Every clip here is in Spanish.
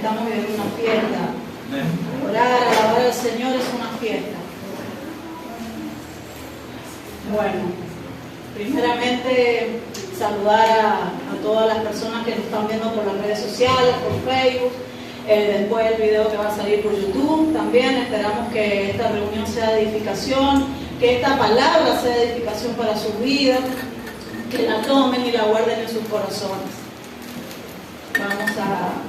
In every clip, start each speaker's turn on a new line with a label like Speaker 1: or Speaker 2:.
Speaker 1: estamos viviendo una fiesta. Orar, alabar al Señor es una fiesta. Bueno, primeramente saludar a todas las personas que nos están viendo por las redes sociales, por Facebook, después el video que va a salir por YouTube. También esperamos que esta reunión sea de edificación, que esta palabra sea de edificación para sus vidas, que la tomen y la guarden en sus corazones. Vamos a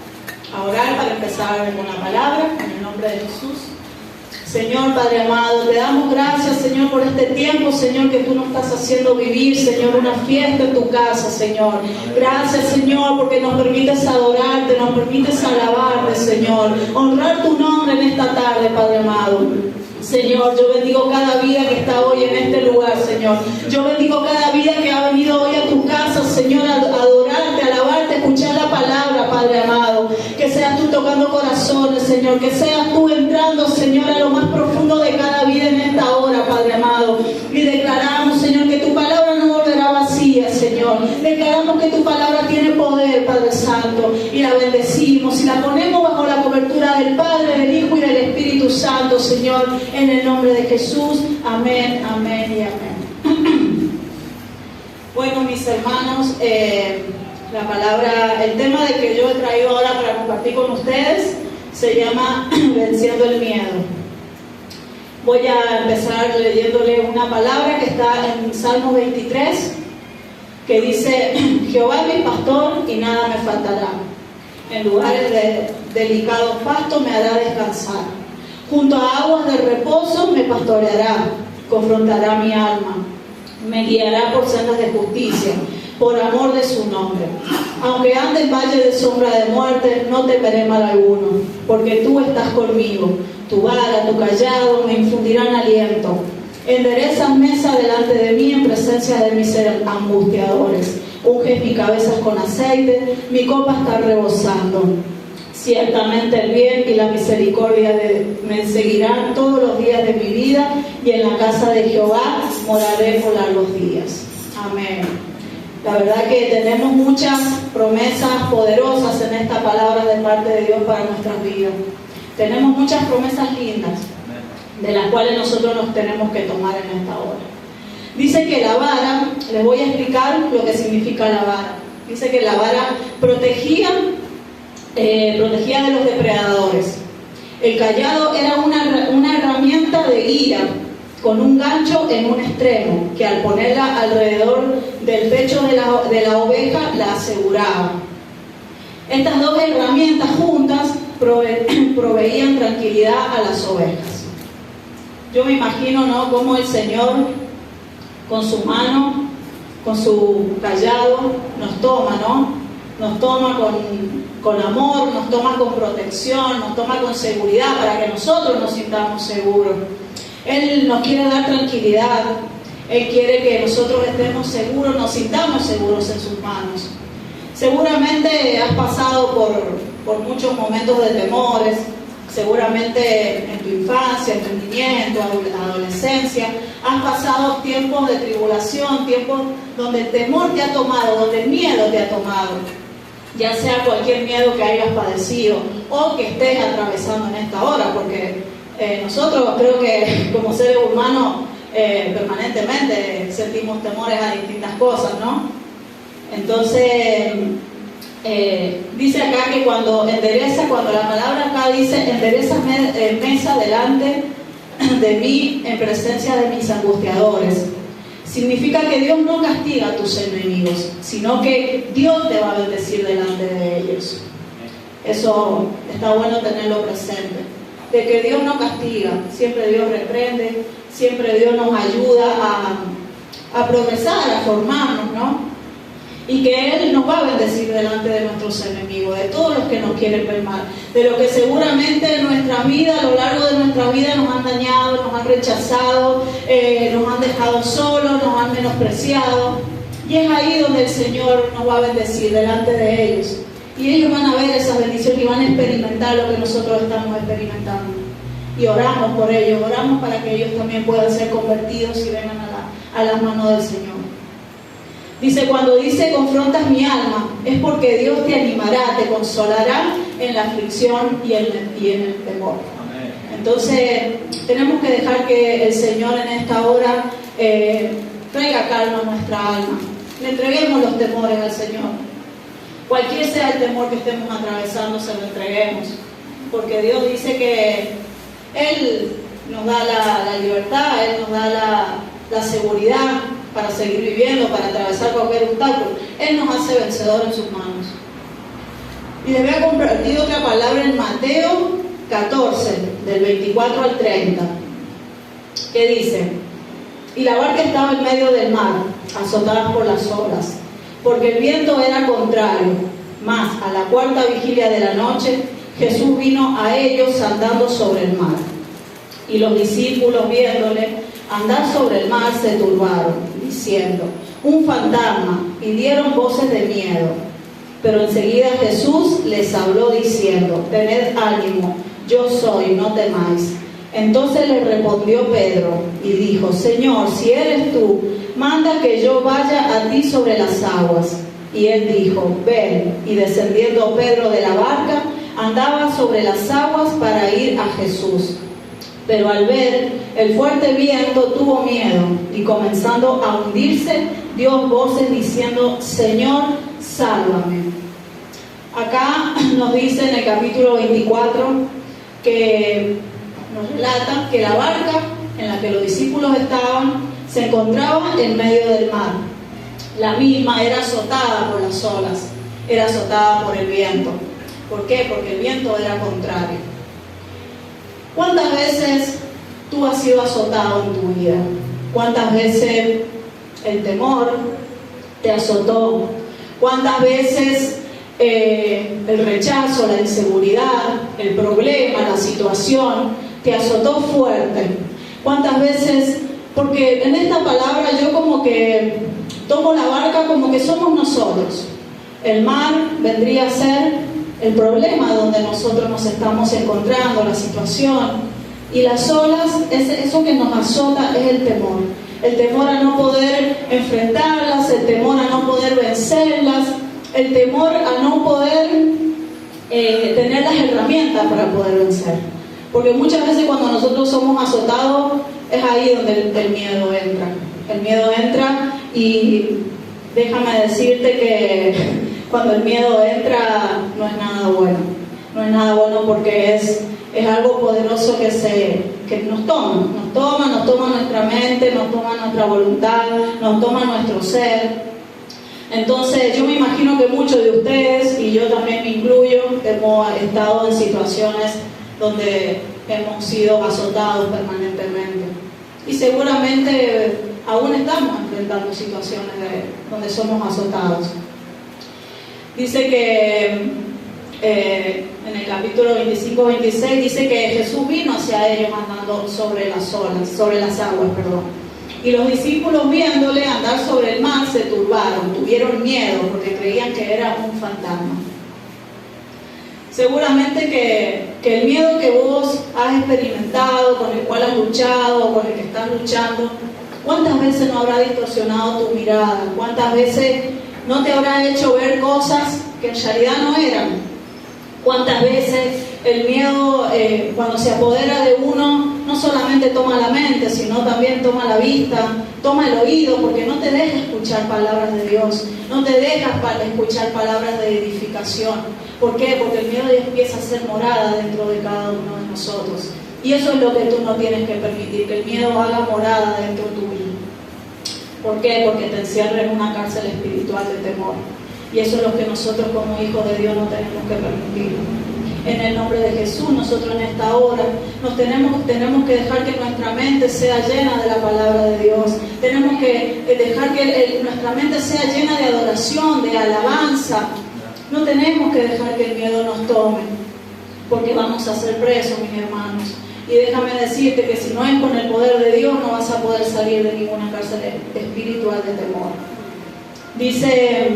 Speaker 1: orar para empezar con la palabra, en el nombre de Jesús. Señor Padre amado, te damos gracias, Señor, por este tiempo, Señor, que tú nos estás haciendo vivir, Señor, una fiesta en tu casa, Señor. Gracias, Señor, porque nos permites adorarte, nos permites alabarte, Señor, honrar tu nombre en esta tarde, Padre amado. Señor, yo bendigo cada vida que está hoy en este lugar, Señor. Yo bendigo cada vida que ha venido hoy a tu casa, Señor, a adorarte, a alabarte, a escuchar la palabra, Padre amado. Que seas tú tocando corazones, Señor. Que seas tú entrando, Señor, a lo más profundo de cada vida en esta hora, Padre amado. Y declaramos, Señor, que tu palabra no volverá vacía, Señor. Declaramos que tu palabra tiene poder, Padre Santo. Y la bendecimos y la ponemos bajo la cobertura del Padre, del Hijo y del Espíritu Santo, Señor. En el nombre de Jesús, amén, amén y amén. Bueno, mis hermanos, la palabra, el tema de que yo he traído ahora para compartir con ustedes se llama Venciendo el Miedo. Voy a empezar leyéndole una palabra que está en Salmos 23, que dice: Jehová es mi pastor y nada me faltará. En lugares de delicados pastos me hará descansar. Junto a aguas de reposo me pastoreará, confrontará mi alma, me guiará por sendas de justicia, por amor de su nombre. Aunque ande en valle de sombra de muerte, no temeré mal alguno, porque tú estás conmigo. Tu vara, tu callado me infundirán aliento. Enderezas mesa delante de mí en presencia de mis angustiadores. Unges mi cabeza con aceite, mi copa está rebosando. Ciertamente el bien y la misericordia me seguirán todos los días de mi vida, y en la casa de Jehová moraré por largos días. Amén. La verdad que tenemos muchas promesas poderosas en esta palabra de parte de Dios para nuestras vidas. Tenemos muchas promesas lindas, de las cuales nosotros nos tenemos que tomar en esta hora. Dice que la vara, les voy a explicar lo que significa la vara. Dice que la vara protegía de los depredadores. El cayado era una herramienta de guía con un gancho en un extremo, que al ponerla alrededor del pecho de la oveja la aseguraba. Estas dos herramientas juntas proveían tranquilidad a las ovejas. Yo me imagino, ¿no?, cómo el Señor con su mano, con su cayado, nos toma, ¿no? Nos toma con amor, nos toma con protección, nos toma con seguridad para que nosotros nos sintamos seguros. Él nos quiere dar tranquilidad. Él quiere que nosotros estemos seguros, nos sintamos seguros en sus manos. Seguramente has pasado por muchos momentos de temores. Seguramente en tu infancia, en tu niñez, en tu adolescencia, has pasado tiempos de tribulación, tiempos donde el temor te ha tomado, donde el miedo te ha tomado. Ya sea cualquier miedo que hayas padecido o que estés atravesando en esta hora, porque nosotros creo que como seres humanos permanentemente sentimos temores a distintas cosas, ¿no? Entonces dice acá que cuando la palabra acá dice endereza mesa delante de mí en presencia de mis angustiadores, significa que Dios no castiga a tus enemigos, sino que Dios te va a bendecir delante de ellos. Eso está bueno tenerlo presente, de que Dios no castiga, siempre Dios reprende, siempre Dios nos ayuda a progresar, a formarnos, ¿no? Y que Él nos va a bendecir delante de nuestros enemigos, de todos los que nos quieren ver mal, de los que seguramente en nuestra vida, a lo largo de nuestra vida, nos han dañado, nos han rechazado, nos han dejado solos, nos han menospreciado. Y es ahí donde el Señor nos va a bendecir delante de ellos. Y ellos van a ver esas bendiciones y van a experimentar lo que nosotros estamos experimentando. Y oramos por ellos, oramos para que ellos también puedan ser convertidos y vengan a las manos del Señor. Dice, cuando dice confrontas mi alma, es porque Dios te animará, te consolará en la aflicción y en el temor. Entonces tenemos que dejar que el Señor en esta hora traiga calma a nuestra alma. Le entreguemos los temores al Señor. Cualquier sea el temor que estemos atravesando, se lo entreguemos. Porque Dios dice que Él nos da la libertad, Él nos da la seguridad para seguir viviendo, para atravesar cualquier obstáculo. Él nos hace vencedor en sus manos. Y les voy a compartir otra palabra en Mateo 14, del 24 al 30, que dice: y la barca estaba en medio del mar, azotada por las olas, porque el viento era contrario. Mas a la cuarta vigilia de la noche, Jesús vino a ellos andando sobre el mar. Y los discípulos, viéndole andar sobre el mar, se turbaron, diciendo: un fantasma, y dieron voces de miedo. Pero enseguida Jesús les habló diciendo: tened ánimo, yo soy, no temáis. Entonces le respondió Pedro y dijo: Señor, si eres tú, manda que yo vaya a ti sobre las aguas. Y él dijo: ven. Y descendiendo Pedro de la barca, andaba sobre las aguas para ir a Jesús. Pero al ver el fuerte viento tuvo miedo, y comenzando a hundirse, dio voces diciendo: Señor, sálvame. Acá nos dice en el capítulo 24 que nos relata que la barca en la que los discípulos estaban se encontraba en medio del mar. La misma era azotada por las olas, era azotada por el viento. ¿Por qué? Porque el viento era contrario. ¿Cuántas veces tú has sido azotado en tu vida? ¿Cuántas veces el temor te azotó? ¿Cuántas veces el rechazo, la inseguridad, el problema, la situación te azotó fuerte? ¿Cuántas veces? Porque en esta palabra yo como que tomo la barca como que somos nosotros. El mar vendría a ser el problema donde nosotros nos estamos encontrando, la situación. Y las olas, eso que nos azota es el temor. El temor a no poder enfrentarlas, el temor a no poder vencerlas, el temor a no poder tener las herramientas para poder vencer. Porque muchas veces cuando nosotros somos azotados, es ahí donde el miedo entra. El miedo entra y déjame decirte que cuando el miedo entra no es nada bueno. No es nada bueno porque es algo poderoso que nos toma nuestra mente, nos toma nuestra voluntad, nos toma nuestro ser. Entonces yo me imagino que muchos de ustedes, y yo también me incluyo, hemos estado en situaciones donde hemos sido azotados permanentemente. Y seguramente aún estamos enfrentando situaciones donde somos azotados. Dice que en el capítulo 25-26 dice que Jesús vino hacia ellos andando sobre las aguas. Y los discípulos, viéndole andar sobre el mar, se turbaron, tuvieron miedo porque creían que era un fantasma. Seguramente que el miedo que vos has experimentado, con el cual has luchado, con el que estás luchando, ¿cuántas veces no habrá distorsionado tu mirada? ¿Cuántas veces no te habrá hecho ver cosas que en realidad no eran? ¿Cuántas veces el miedo, cuando se apodera de uno, no solamente toma la mente, sino también toma la vista, toma el oído, porque no te deja escuchar palabras de Dios, no te deja escuchar palabras de edificación? ¿Por qué? Porque el miedo ya empieza a ser morada dentro de cada uno de nosotros. Y eso es lo que tú no tienes que permitir, que el miedo haga morada dentro de tu vida. ¿Por qué? Porque te encierra en una cárcel espiritual de temor. Y eso es lo que nosotros como hijos de Dios no tenemos que permitir. En el nombre de Jesús, nosotros en esta hora tenemos que dejar que nuestra mente sea llena de la palabra de Dios. Tenemos que dejar que nuestra mente sea llena de adoración, de alabanza. No tenemos que dejar que el miedo nos tome, porque vamos a ser presos, mis hermanos. Y déjame decirte que si no es con el poder de Dios, no vas a poder salir de ninguna cárcel espiritual de temor. Dice...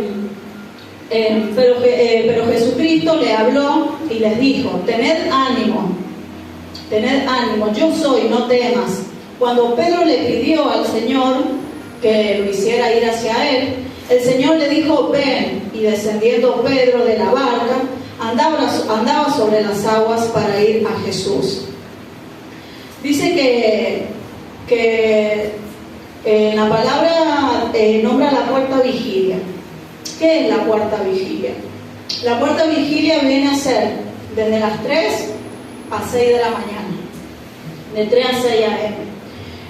Speaker 1: Pero Jesucristo le habló y les dijo: tened ánimo, yo soy, no temas. Cuando Pedro le pidió al Señor que lo hiciera ir hacia él, El Señor le dijo, ven, y descendiendo Pedro de la barca, andaba sobre las aguas para ir a Jesús. Dice que en la palabra nombra la cuarta vigilia. ¿Qué es la cuarta vigilia? La cuarta vigilia viene a ser desde las 3 a 6 de la mañana, de 3 a 6 a.m.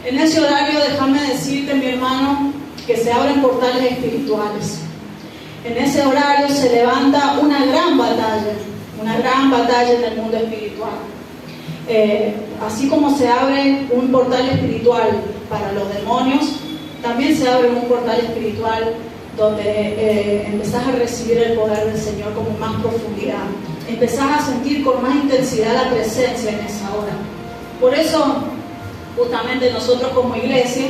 Speaker 1: En ese horario, déjame decirte, mi hermano, que se abren portales espirituales. En ese horario se levanta una gran batalla en el mundo espiritual. Así como se abre un portal espiritual para los demonios, también se abre un portal espiritual donde empezás a recibir el poder del Señor con más profundidad. Empezás a sentir con más intensidad la presencia en esa hora. Por eso, justamente nosotros como iglesia,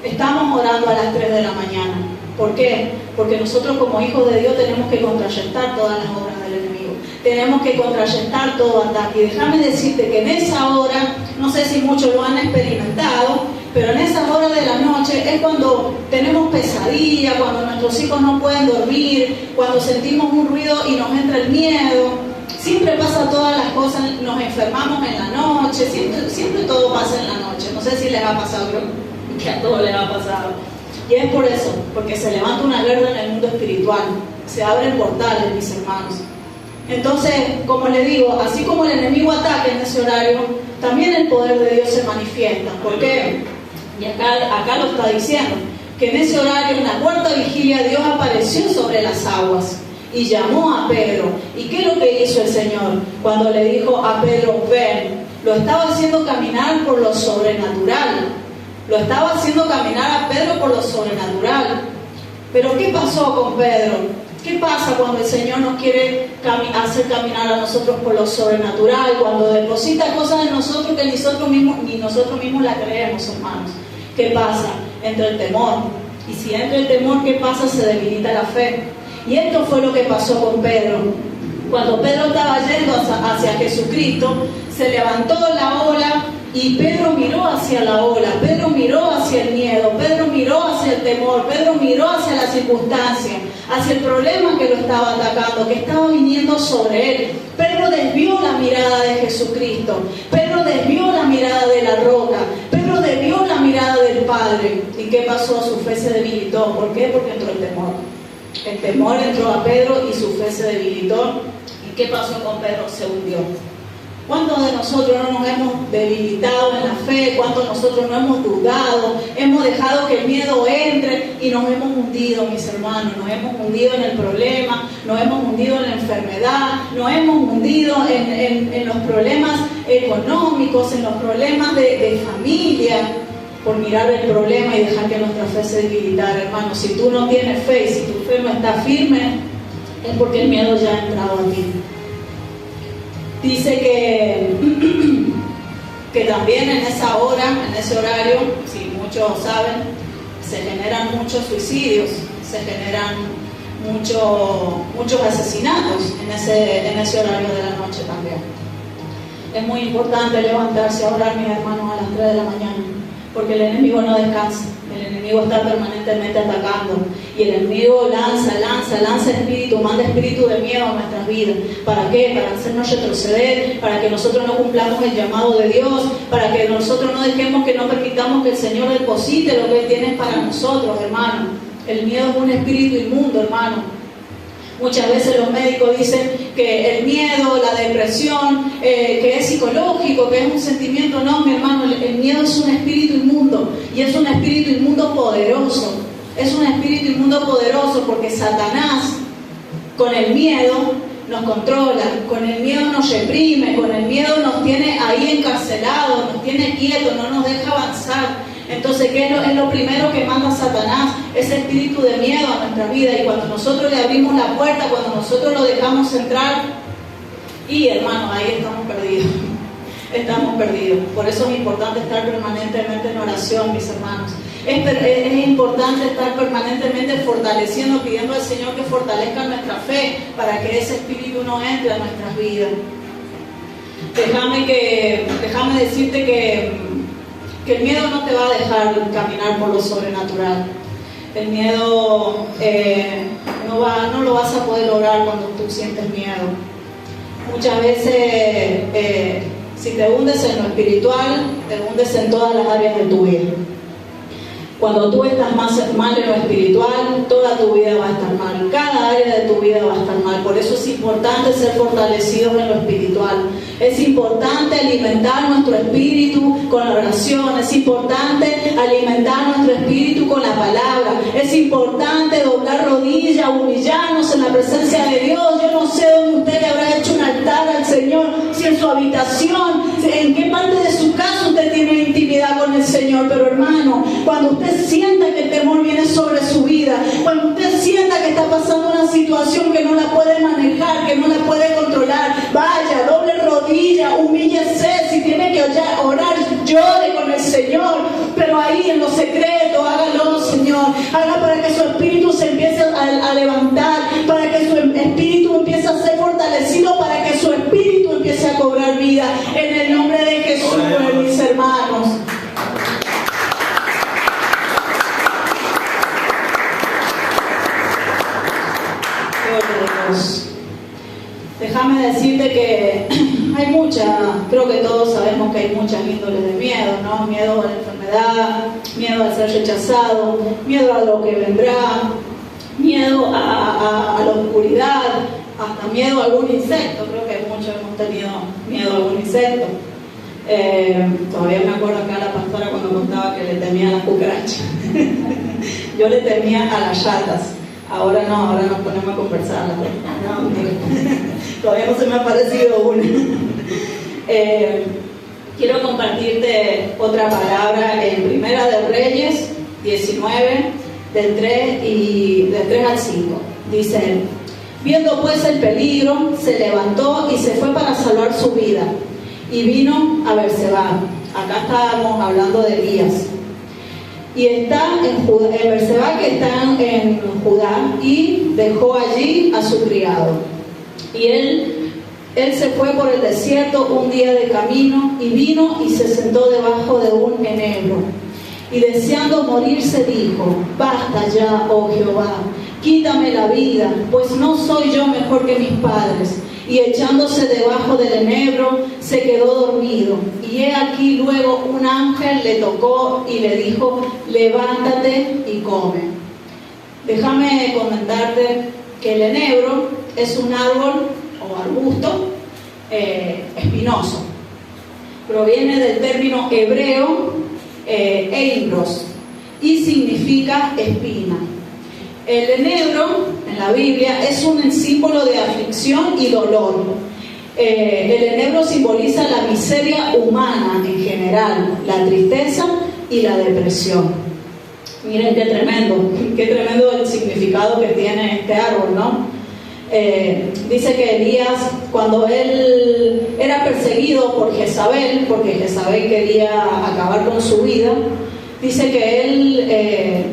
Speaker 1: estamos orando a las 3 de la mañana. ¿Por qué? Porque nosotros como hijos de Dios tenemos que contrarrestar todas las obras del enemigo. Tenemos que contrarrestar todo ataque. Y déjame decirte que en esa hora, no sé si muchos lo han experimentado, pero en esa hora de la noche es cuando tenemos pesadilla, cuando nuestros hijos no pueden dormir, cuando sentimos un ruido y nos entra el miedo. Siempre pasa todas las cosas, nos enfermamos en la noche, siempre todo pasa en la noche. No sé si les ha pasado, creo que a todos les ha pasado. Y es por eso, porque se levanta una guerra en el mundo espiritual, se abren portales, mis hermanos. Entonces, como les digo, así como el enemigo ataca en ese horario, también el poder de Dios se manifiesta. ¿Por qué? Y acá lo está diciendo, que en ese horario, en la cuarta vigilia, Dios apareció sobre las aguas y llamó a Pedro. ¿Y qué es lo que hizo el Señor? Cuando le dijo a Pedro, ven, lo estaba haciendo caminar por lo sobrenatural. Lo estaba haciendo caminar a Pedro por lo sobrenatural. Pero ¿qué pasó con Pedro? ¿Qué pasa cuando el Señor nos quiere hacer caminar a nosotros por lo sobrenatural? Cuando deposita cosas en nosotros que ni nosotros mismos la creemos, hermanos. ¿Qué pasa? Entra el temor. Y si entra el temor, ¿qué pasa? Se debilita la fe. Y esto fue lo que pasó con Pedro. Cuando Pedro estaba yendo hacia Jesucristo, se levantó la ola y Pedro miró hacia la ola, Pedro miró hacia el miedo, Pedro miró hacia el temor, Pedro miró hacia la circunstancia, hacia el problema que lo estaba atacando, que estaba viniendo sobre él. Pedro desvió la mirada de Jesucristo, Pedro desvió la mirada de la roca, Pedro desvió la mirada del Padre. ¿Y qué pasó? Su fe se debilitó. ¿Por qué? Porque entró el temor. El temor entró a Pedro y su fe se debilitó. ¿Y qué pasó con Pedro? Se hundió. ¿Cuántos de nosotros no nos hemos debilitado en la fe? ¿Cuántos de nosotros no hemos dudado? Hemos dejado que el miedo entre y nos hemos hundido, mis hermanos. Nos hemos hundido en el problema, nos hemos hundido en la enfermedad, nos hemos hundido en los problemas económicos, en los problemas de familia, por mirar el problema y dejar que nuestra fe se debilitara, hermano. Si tú no tienes fe y si tu fe no está firme, es porque el miedo ya ha entrado a ti. Dice que también en esa hora, en ese horario, si muchos saben, se generan muchos suicidios, se generan muchos asesinatos en ese horario de la noche también. Es muy importante levantarse a orar, mis hermanos, a las 3 de la mañana, porque el enemigo no descansa, el enemigo está permanentemente atacando y el enemigo lanza espíritu, manda espíritu de miedo a nuestras vidas. ¿Para qué? Para hacernos retroceder, para que nosotros no cumplamos el llamado de Dios, para que nosotros no dejemos, que no permitamos que el Señor deposite lo que Él tiene para nosotros, hermano. El miedo es un espíritu inmundo, hermano. Muchas veces los médicos dicen que el miedo, la depresión, que es psicológico, que es un sentimiento. No, mi hermano, el miedo es un espíritu inmundo y es un espíritu inmundo poderoso. Es un espíritu inmundo poderoso porque Satanás con el miedo nos controla, con el miedo nos reprime, con el miedo nos tiene ahí encarcelados, nos tiene quietos, no nos deja avanzar. Entonces, ¿qué es lo primero que manda Satanás? Ese espíritu de miedo a nuestra vida. Y cuando nosotros le abrimos la puerta, cuando nosotros lo dejamos entrar, y hermanos, ahí estamos perdidos. Estamos perdidos. Por eso es importante estar permanentemente en oración, mis hermanos. Es importante estar permanentemente fortaleciendo, pidiendo al Señor que fortalezca nuestra fe para que ese espíritu no entre a nuestras vidas. Déjame decirte que el miedo no te va a dejar caminar por lo sobrenatural. El miedo no lo vas a poder lograr cuando tú sientes miedo. Muchas veces, si te hundes en lo espiritual, te hundes en todas las áreas de tu vida. Cuando tú estás mal en lo espiritual, toda tu vida va a estar mal. Cada área de tu vida va a estar mal. Por eso es importante ser fortalecidos en lo espiritual. Es importante alimentar nuestro espíritu con la oración. Es importante alimentar nuestro espíritu con la palabra. Es importante doblar rodillas, humillarnos en la presencia de Dios. Yo no sé dónde usted le habrá hecho un altar al Señor, si en su habitación, en qué parte de su casa usted tiene intimidad con el Señor. Pero hermano, cuando usted sienta que el temor viene sobre su vida, cuando usted sienta que está pasando una situación que no la puede manejar, que no la puede controlar, vaya, doble rodilla, humíllese. Si tiene que orar, llore con el Señor, pero ahí en lo secreto, hágalo, Señor. Haga para que su espíritu se empiece a levantar, para que su espíritu empiece a ser fortalecido, para que su espíritu empiece a cobrar vida. En el nombre de Jesús, mis hermanos. Déjame decirte que hay creo que todos sabemos que hay muchas índoles de miedo, ¿no? Miedo a la enfermedad, miedo al ser rechazado, miedo a lo que vendrá, miedo a la oscuridad, hasta miedo a algún insecto. Creo que muchos hemos tenido miedo a algún insecto. Todavía me acuerdo acá la pastora cuando contaba que le temía a las cucarachas. Yo le temía a las ratas. Ahora no, ahora nos ponemos a conversar. No, todavía no se me ha aparecido una. Quiero compartirte otra palabra en Primera de Reyes 19, del 3 al 5. Dice: viendo pues el peligro, se levantó y se fue para salvar su vida, y vino a Berseba. Acá estábamos hablando de Elías. Y está en Berseba, que está en Judá, y dejó allí a su criado. Y él se fue por el desierto un día de camino, y vino y se sentó debajo de un enebro. Y deseando morirse dijo: basta ya, oh Jehová, quítame la vida, pues no soy yo mejor que mis padres. Y echándose debajo del enebro, se quedó dormido. Y he aquí luego un ángel le tocó y le dijo: levántate y come. Déjame comentarte que el enebro es un árbol o arbusto espinoso. Proviene del término hebreo eimbros y significa espina. El enebro en la Biblia es un símbolo de aflicción y dolor. El enebro simboliza la miseria humana en general, la tristeza y la depresión. Miren qué tremendo el significado que tiene este árbol, ¿no? Dice que Elías, cuando él era perseguido por Jezabel, porque Jezabel quería acabar con su vida, dice que él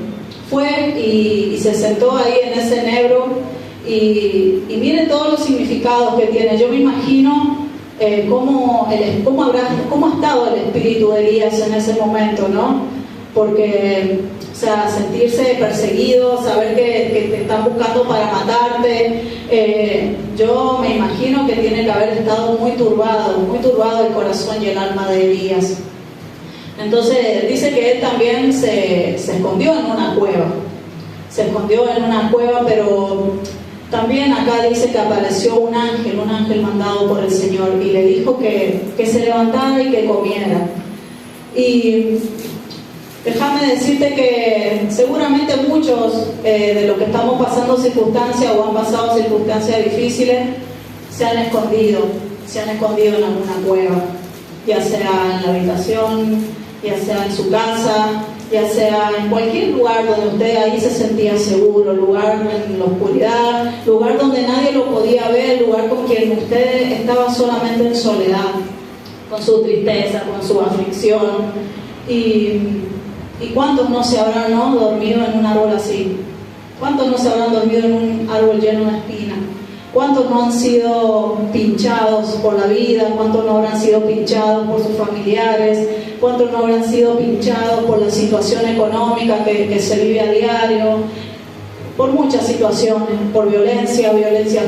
Speaker 1: fue y se sentó ahí en ese enebro, y miren todos los significados que tiene. Yo me imagino cómo ha estado el espíritu de Elías en ese momento, ¿no? Porque, o sea, sentirse perseguido, saber que te están buscando para matarte, yo me imagino que tiene que haber estado muy turbado el corazón y el alma de Elías. Entonces dice que él también se escondió en una cueva, pero también acá dice que apareció un ángel mandado por el Señor, y le dijo que se levantara y que comiera. Y déjame decirte que seguramente muchos de los que estamos pasando circunstancias o han pasado circunstancias difíciles se han escondido en alguna cueva, ya sea en la habitación, ya sea en su casa, ya sea en cualquier lugar donde usted ahí se sentía seguro, lugar en la oscuridad, lugar donde nadie lo podía ver, lugar con quien usted estaba solamente en soledad, con su tristeza, con su aflicción. ¿Y cuántos no se habrán dormido en un árbol así? ¿Cuántos no se habrán dormido en un árbol lleno de espinas? ¿Cuántos no han sido pinchados por la vida? ¿Cuántos no habrán sido pinchados por sus familiares? ¿Cuántos no habrán sido pinchados por la situación económica que se vive a diario? Por muchas situaciones, por violencia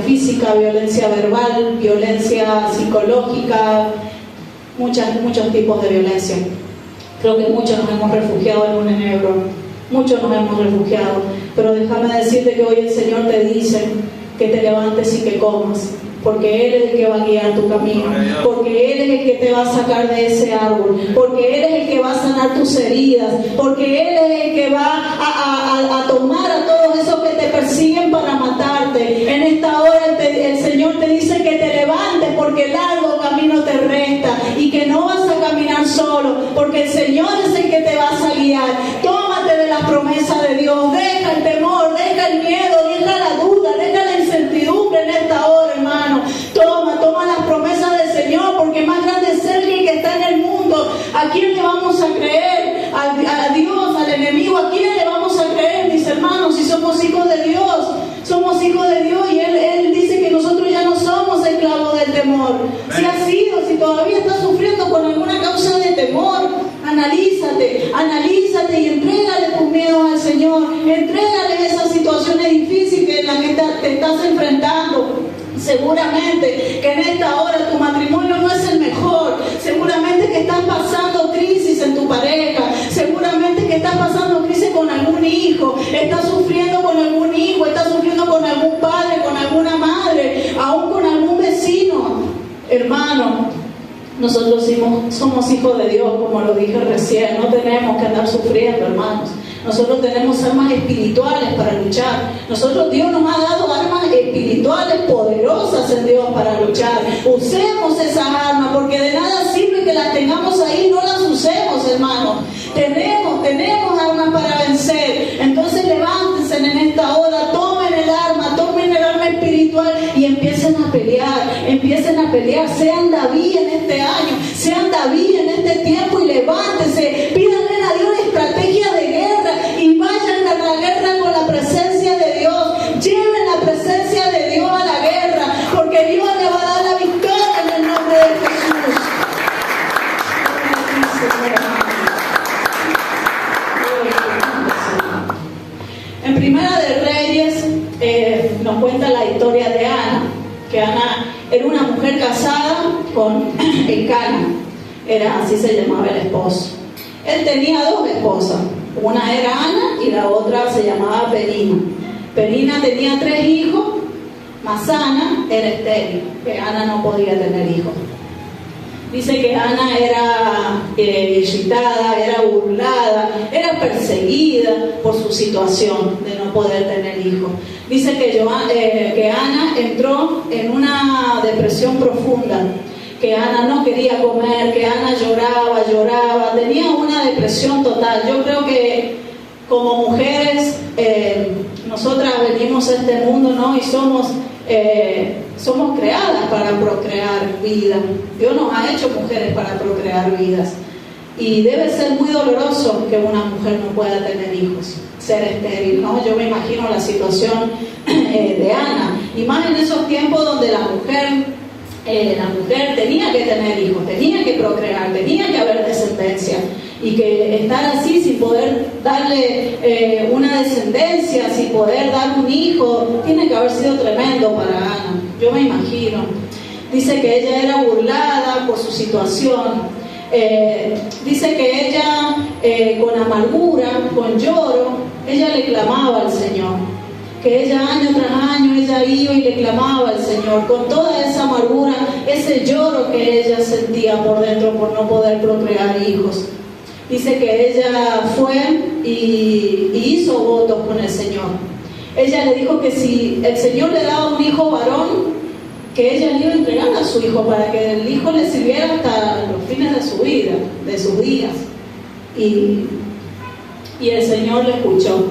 Speaker 1: física, violencia verbal, violencia psicológica, muchos tipos de violencia. Creo que muchos nos hemos refugiado en un enebro, muchos nos hemos refugiado, pero déjame decirte que hoy el Señor te dice que te levantes y que comas, porque Él es el que va a guiar tu camino, porque Él es el que te va a sacar de ese árbol, porque Él es el que va a sanar tus heridas, porque Él es el que va a tomar a todos esos que te persiguen para matarte. En esta hora el Señor te dice que te levantes, porque el largo camino te resta y que no vas a caminar solo, porque el Señor es el que te vas a guiar. Tómate de las promesas de Dios, deja el temor, deja el miedo, deja la duda, deja la incertidumbre en esta hora, hermano. Toma las promesas del Señor, porque más grande es Él que está en el mundo. ¿A quién le vamos a creer? A Dios, al enemigo. ¿A quién le vamos a creer, mis hermanos? Si somos hijos de Dios, somos hijos de Dios, y Él dice que nosotros ya no somos esclavos del temor. Si has sido, si todavía estás sufriendo con alguna causa de temor, analízate y entrégale tus miedos al Señor. Entrégale esas situaciones difíciles en las que te estás enfrentando. Seguramente que en esta hora tu matrimonio no es el mejor, seguramente que estás pasando crisis en tu pareja, seguramente que estás pasando crisis con algún hijo, estás sufriendo con algún hijo, estás sufriendo con algún padre, con alguna madre, aún con algún vecino. Hermano, nosotros somos hijos de Dios, como lo dije recién, no tenemos que andar sufriendo, hermanos. Nosotros tenemos armas espirituales para luchar. Dios nos ha dado armas espirituales poderosas en Dios para luchar. Usemos esas armas, porque de nada sirve que las tengamos ahí, no las usemos, hermanos. Tenemos armas para vencer. Entonces levántense en esta hora, tomen el arma espiritual y empiecen a pelear. Sean David en este año, sean David en este tiempo y levántense. Pídanle a Dios estrategia de guerra y vayan a la guerra con la presencia de Dios. Lleven la presencia de Dios a la guerra, porque Dios le va a dar la victoria en el nombre de Jesús. En Primera de Reyes nos cuenta la historia de Ana, que Ana era una mujer casada con Elcana, así se llamaba el esposo. Él tenía dos esposas, una era Ana y la otra se llamaba Penina. Penina tenía 3 hijos, mas Ana era estéril, que Ana no podía tener hijos. Dice que Ana era irritada, era burlada, era perseguida por su situación de no poder tener hijos. Dice que Ana entró en una depresión profunda, que Ana no quería comer, que Ana lloraba, tenía una depresión total. Yo creo que como mujeres, nosotras venimos a este mundo, ¿no? Y somos creadas para procrear vida. Dios nos ha hecho mujeres para procrear vidas. Y debe ser muy doloroso que una mujer no pueda tener hijos, ser estéril, ¿no? Yo me imagino la situación de Ana, y más en esos tiempos donde la mujer tenía que tener hijos, tenía que procrear, tenía que haber descendencia, y que estar así sin poder darle una descendencia, sin poder dar un hijo, tiene que haber sido tremendo para Ana. Yo me imagino. Dice que ella era burlada por su situación. Dice que ella con amargura, con lloro, ella le clamaba al Señor, que ella año tras año ella iba y le clamaba al Señor con toda esa amargura, ese lloro que ella sentía por dentro por no poder procrear hijos. Dice que ella fue y hizo votos con el Señor. Ella le dijo que si el Señor le daba un hijo varón, que ella le iba a entregar a su hijo para que el hijo le sirviera hasta los fines de su vida, de sus días. Y el Señor le escuchó.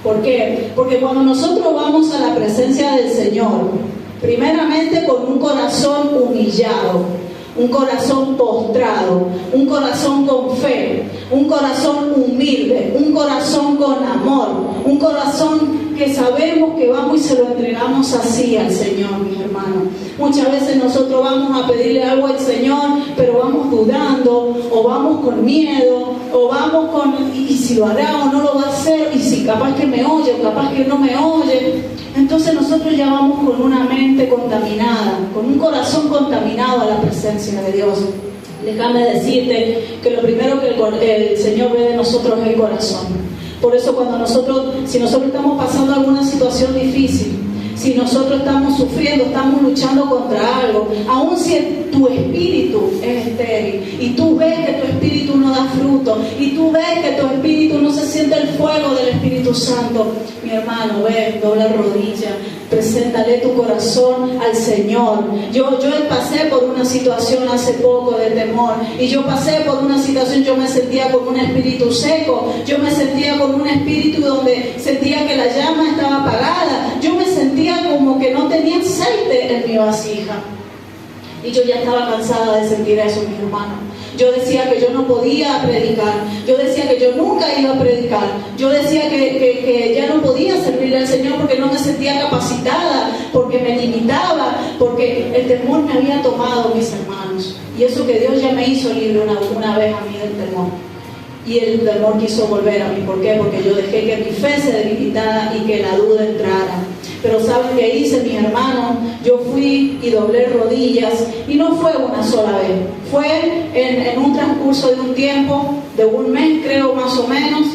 Speaker 1: ¿Por qué? Porque cuando nosotros vamos a la presencia del Señor, primeramente con un corazón humillado, un corazón postrado, un corazón con fe, un corazón humilde, un corazón con amor, un corazón que sabemos que vamos y se lo entregamos así al Señor, mis hermanos. Muchas veces nosotros vamos a pedirle algo al Señor, pero vamos dudando, o vamos con miedo, o vamos con, y si lo hará o no lo va a hacer, y si capaz que me oye o capaz que no me oye. Entonces nosotros ya vamos con una mente contaminada, con un corazón contaminado a la presencia de Dios. Déjame decirte que lo primero que el Señor ve de nosotros es el corazón. Por eso si nosotros estamos pasando alguna situación difícil, si nosotros estamos sufriendo, estamos luchando contra algo, aun si tu espíritu es estéril y tú ves que tu espíritu no da fruto y tú ves que tu espíritu no se siente el fuego del Espíritu Santo, mi hermano, ven, dobla rodilla, preséntale tu corazón al Señor. Yo pasé por una situación hace poco de temor, y yo pasé por una situación, yo me sentía con un espíritu seco, yo me sentía con un espíritu donde sentía que la llama estaba apagada, yo me sentía como que no tenía aceite en mi vasija, y yo ya estaba cansada de sentir eso, mis hermanos. Yo decía que yo no podía predicar, yo decía que yo nunca iba a predicar, yo decía que ya no podía servirle al Señor porque no me sentía capacitada, porque me limitaba, porque el temor me había tomado, mis hermanos. Y eso que Dios ya me hizo libre una vez a mí del temor. Y el temor quiso volver a mí. ¿Por qué? Porque yo dejé que mi fe se debilitara y que la duda entrara. Pero ¿saben qué hice, mis hermanos? Yo fui y doblé rodillas, y no fue una sola vez. Fue en un transcurso de un tiempo, de un mes creo más o menos,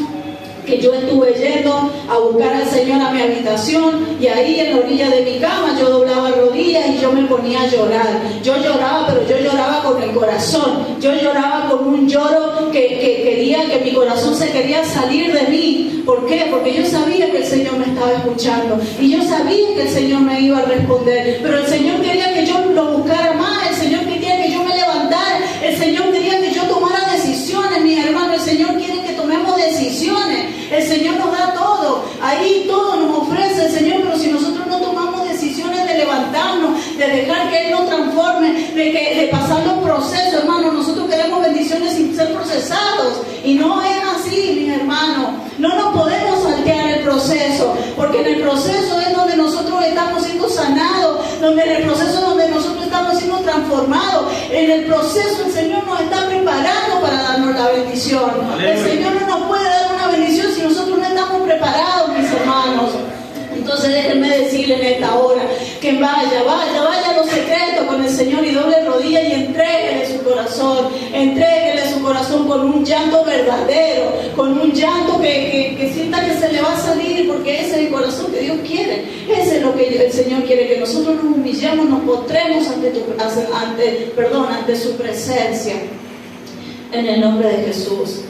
Speaker 1: que yo estuve yendo a buscar al Señor a mi habitación, y ahí en la orilla de mi cama yo doblaba rodillas y yo me ponía a llorar. Yo lloraba, pero yo lloraba con el corazón. Yo lloraba con un lloro que quería, que mi corazón se quería salir de mí. ¿Por qué? Porque yo sabía que el Señor me estaba escuchando y yo sabía que el Señor me iba a responder, pero el Señor quería que yo lo buscara más, el Señor quería que yo me levantara, el Señor quería que yo tomara decisiones, mis hermanos. El Señor quiere que tomemos decisiones. El Señor nos da todo, ahí todo nos ofrece el Señor, pero si nosotros no tomamos decisiones de levantarnos, de dejar que Él nos transforme, de pasar los procesos, hermanos, nosotros queremos bendiciones sin ser procesados, y no es así, mis hermanos. No nos podemos saltear el proceso, porque en el proceso es donde nosotros estamos siendo sanados, donde en el proceso es donde nosotros estamos siendo transformados. En el proceso el Señor nos está preparando para darnos la bendición. El Señor no nos puede dar una bendición si nosotros no estamos preparados, mis hermanos. Entonces déjenme decirle en esta hora que vaya a los secretos con el Señor y doble rodilla y entréguele su corazón con un llanto verdadero, con un llanto que sienta que se le va a salir, porque ese es el corazón que Dios quiere. Ese es lo que el Señor quiere, que nosotros nos humillemos, nos postremos ante su presencia, en el nombre de Jesús.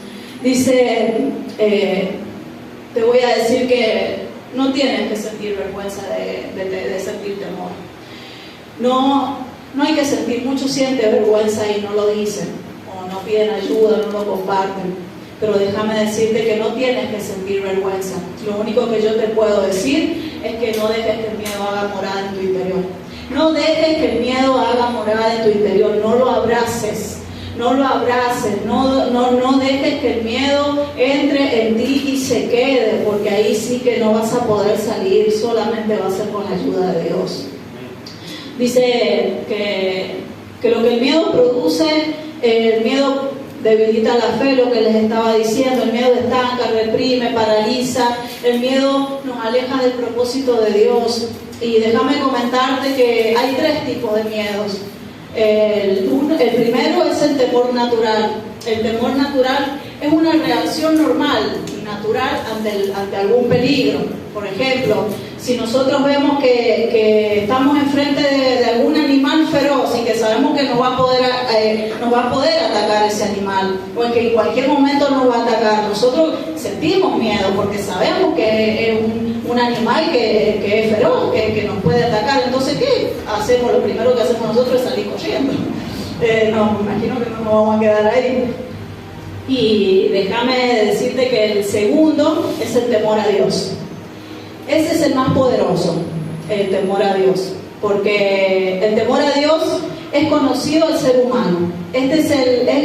Speaker 1: Dice, te voy a decir que no tienes que sentir vergüenza de sentir temor. No hay que sentir. Muchos sienten vergüenza y no lo dicen, o no piden ayuda, no lo comparten. Pero déjame decirte que no tienes que sentir vergüenza. Lo único que yo te puedo decir es que no dejes que el miedo haga morada en tu interior. No dejes que el miedo haga morada en tu interior. No lo abraces. No lo abraces, no dejes que el miedo entre en ti y se quede, porque ahí sí que no vas a poder salir, solamente va a ser con la ayuda de Dios. Dice que lo que el miedo produce, el miedo debilita la fe, lo que les estaba diciendo, el miedo estanca, reprime, paraliza, el miedo nos aleja del propósito de Dios. Y déjame comentarte que hay 3 tipos de miedos. El primero es el temor natural. El temor natural es una reacción normal y natural ante algún peligro. Por ejemplo, si nosotros vemos que estamos enfrente de algún animal feroz y que sabemos que nos va a poder atacar ese animal, o que en cualquier momento nos va a atacar, nosotros sentimos miedo porque sabemos que es un animal que es feroz, que nos puede atacar. Entonces, ¿qué hacemos? Lo primero que hacemos nosotros es salir corriendo. No, me imagino que no nos vamos a quedar ahí. Y déjame decirte que el segundo es el temor a Dios. Ese es el más poderoso, el temor a Dios, porque el temor a Dios es conocido al ser humano. Es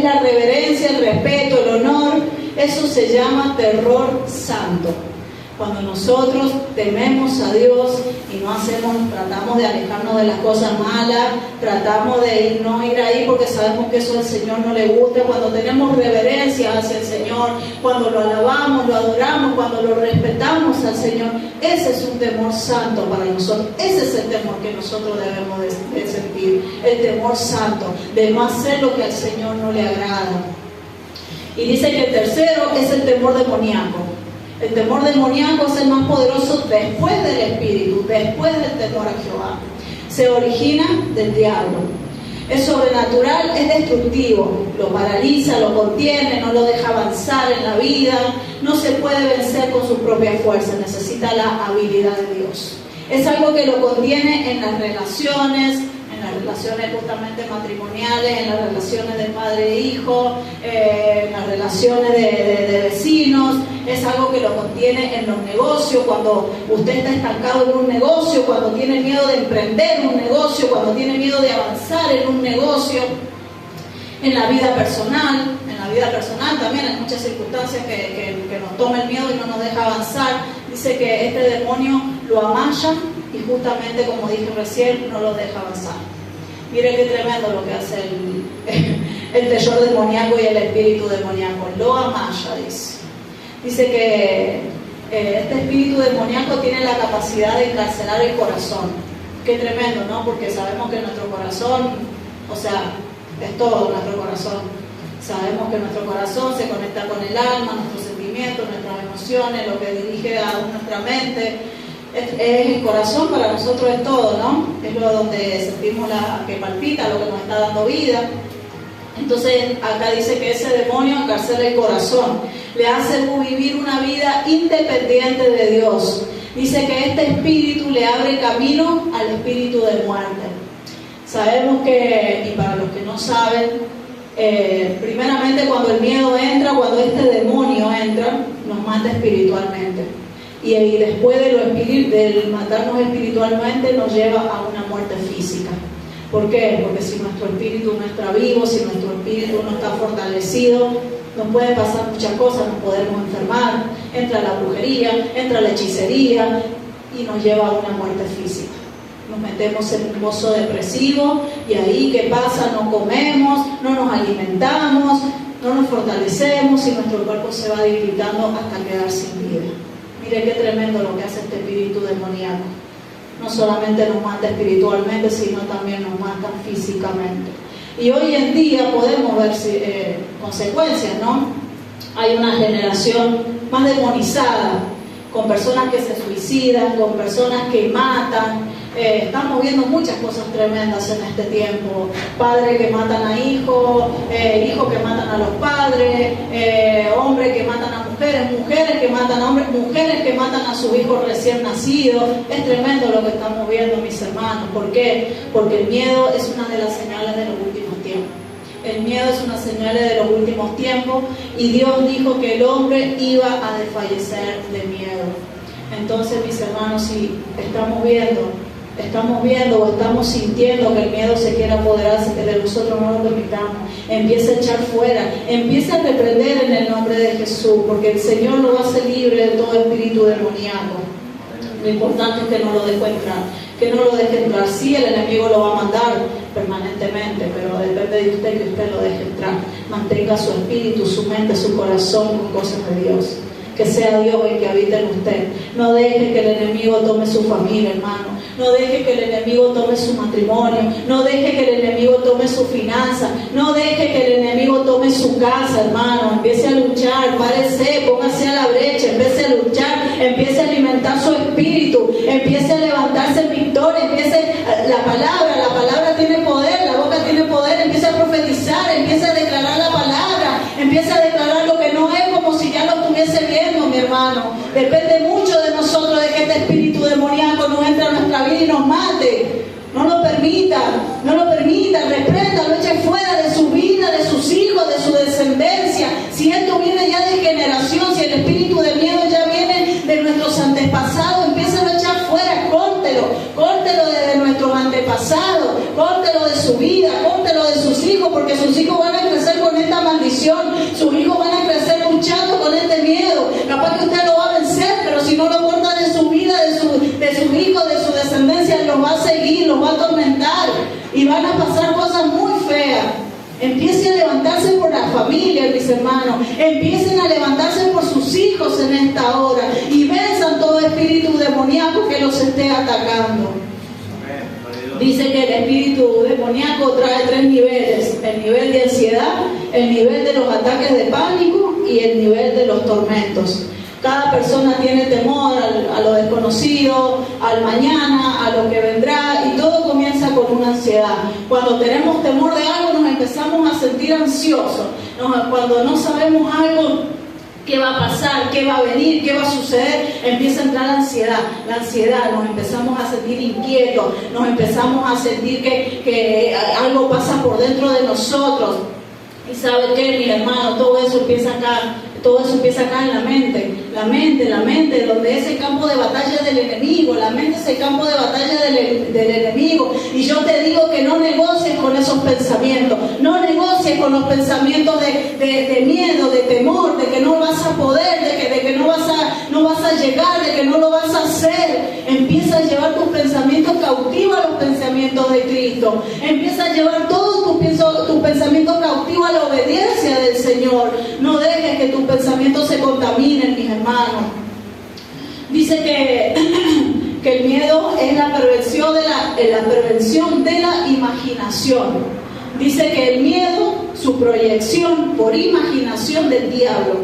Speaker 1: la reverencia, el respeto, el honor. Eso se llama terror santo. Cuando nosotros tememos a Dios y tratamos de alejarnos de las cosas malas, tratamos de no ir ahí porque sabemos que eso al Señor no le gusta, cuando tenemos reverencia hacia el Señor, cuando lo alabamos, lo adoramos, cuando lo respetamos al Señor, ese es un temor santo para nosotros. Ese es el temor que nosotros debemos de sentir, el temor santo, de no hacer lo que al Señor no le agrada. Y dice que el tercero es el temor demoníaco. El temor demoníaco es el más poderoso después del espíritu, después del temor a Jehová. Se origina del diablo. Es sobrenatural, es destructivo, lo paraliza, lo contiene, no lo deja avanzar en la vida, no se puede vencer con su propia fuerza, necesita la habilidad de Dios. Es algo que lo contiene en las relaciones justamente matrimoniales, en las relaciones de padre e hijo, en las relaciones de vecinos. Es algo que lo contiene en los negocios, cuando usted está estancado en un negocio, cuando tiene miedo de emprender un negocio, cuando tiene miedo de avanzar en un negocio. En la vida personal también hay muchas circunstancias que nos toma el miedo y no nos deja avanzar. Dice que este demonio lo amalla y justamente, como dije recién, no lo deja avanzar. Mire qué tremendo lo que hace el terror demoníaco y el espíritu demoníaco. Lo amalla, dice. Dice que este espíritu demoníaco tiene la capacidad de encarcelar el corazón. Qué tremendo, ¿no? Porque sabemos que nuestro corazón, es todo nuestro corazón. Sabemos que nuestro corazón se conecta con el alma, nuestros sentimientos, nuestras emociones, lo que dirige a nuestra mente. Es el corazón, para nosotros es todo, ¿no? Es lo donde sentimos que palpita, lo que nos está dando vida. Entonces acá dice que ese demonio encarcela el corazón, le hace vivir una vida independiente de Dios. Dice que este espíritu le abre camino al espíritu de muerte. Sabemos que, y para los que no saben, primeramente cuando el miedo entra, cuando este demonio entra, nos mata espiritualmente. Y después del matarnos espiritualmente nos lleva a una muerte física. ¿Por qué? Porque si nuestro espíritu no está vivo, si nuestro espíritu no está fortalecido, nos pueden pasar muchas cosas, nos podemos enfermar, entra la brujería, entra la hechicería y nos lleva a una muerte física. Nos metemos en un pozo depresivo y ahí ¿qué pasa? No comemos, no nos alimentamos, no nos fortalecemos y nuestro cuerpo se va debilitando hasta quedar sin vida. Mire qué tremendo lo que hace este espíritu demoníaco. No solamente nos mata espiritualmente, sino también nos mata físicamente. Y hoy en día podemos ver consecuencias, ¿no? Hay una generación más demonizada, con personas que se suicidan, con personas que matan. Estamos viendo muchas cosas tremendas en este tiempo. Padres que matan a hijos, hijos que matan a los padres, hombres que matan a mujeres, mujeres que matan a hombres, mujeres que matan a sus hijos recién nacidos. Es tremendo lo que estamos viendo, mis hermanos. ¿Por qué? Porque el miedo es una de las señales de los últimos tiempos. El miedo es una señal de los últimos tiempos y Dios dijo que el hombre iba a desfallecer de miedo. Entonces, mis hermanos, si estamos viendo o estamos sintiendo que el miedo se quiere apoderarse de nosotros, no lo permitamos. Empieza a echar fuera, empieza a reprender en el nombre de Jesús, porque el Señor lo hace libre de todo espíritu demoníaco. Lo importante es que no lo deje entrar, Sí, el enemigo lo va a mandar permanentemente, pero depende de usted que usted lo deje entrar. Mantenga su espíritu, su mente, su corazón con cosas de Dios. Que sea Dios el que habite en usted. No deje que el enemigo tome su familia, hermano. No deje que el enemigo tome su matrimonio. No deje que el enemigo tome su finanza. No deje que el enemigo tome su casa, hermano. Empiece a luchar, párese, póngase a la brecha, empiece a luchar, empiece a alimentar su espíritu, empiece a levantarse en victoria, la palabra tiene poder, la boca tiene poder, empiece a profetizar, empiece a declarar la palabra, empiece a declarar lo que no es como si ya lo estuviese viendo, mi hermano. Depende mucho de nosotros de que este espíritu demoníaco no entre a nuestra vida y nos mate. No lo permita, repréndalo, eche fuera de su vida, de sus hijos, de su descendencia. Si esto viene ya de generación, si el espíritu de miedo ya viene de nuestros antepasados, empieza a echar fuera, córtelo desde nuestros antepasados, córtelo de su vida, córtelo de sus hijos, porque sus hijos van a crecer con esta maldición, sus hijos van a crecer luchando con este miedo. Capaz que usted lo va a vencer, pero mis hermanos. Empiecen a levantarse por sus hijos en esta hora y venzan todo espíritu demoníaco que los esté atacando. Dice que el espíritu demoníaco trae 3 niveles: el nivel de ansiedad, el nivel de los ataques de pánico y el nivel de los tormentos. Cada persona tiene temor a lo desconocido, al mañana, a lo que vendrá, y todo comienza con una ansiedad. Cuando tenemos temor de algo nos empezamos a sentir ansiosos. Cuando no sabemos algo, qué va a pasar, qué va a venir, qué va a suceder, empieza a entrar la ansiedad. La ansiedad, nos empezamos a sentir inquietos, nos empezamos a sentir que algo pasa por dentro de nosotros. Y ¿sabe qué, mi hermano? Todo eso empieza acá en la mente. La mente, donde es el campo de batalla del enemigo. La mente es el campo de batalla del enemigo. Y yo te digo que no negocies con esos pensamientos. No negocies con los pensamientos de miedo, de temor, de que no vas a poder, de que no vas a llegar, de que no lo vas a hacer. Empieza a llevar tus pensamientos cautivos a los pensamientos de Cristo. Empieza a llevar todos tus pensamientos cautivos a la obediencia del Señor. No dejes que tus pensamientos se contaminen, mis hermanos. Dice que el miedo es la perversión de la imaginación. Dice que el miedo, su proyección por imaginación del diablo.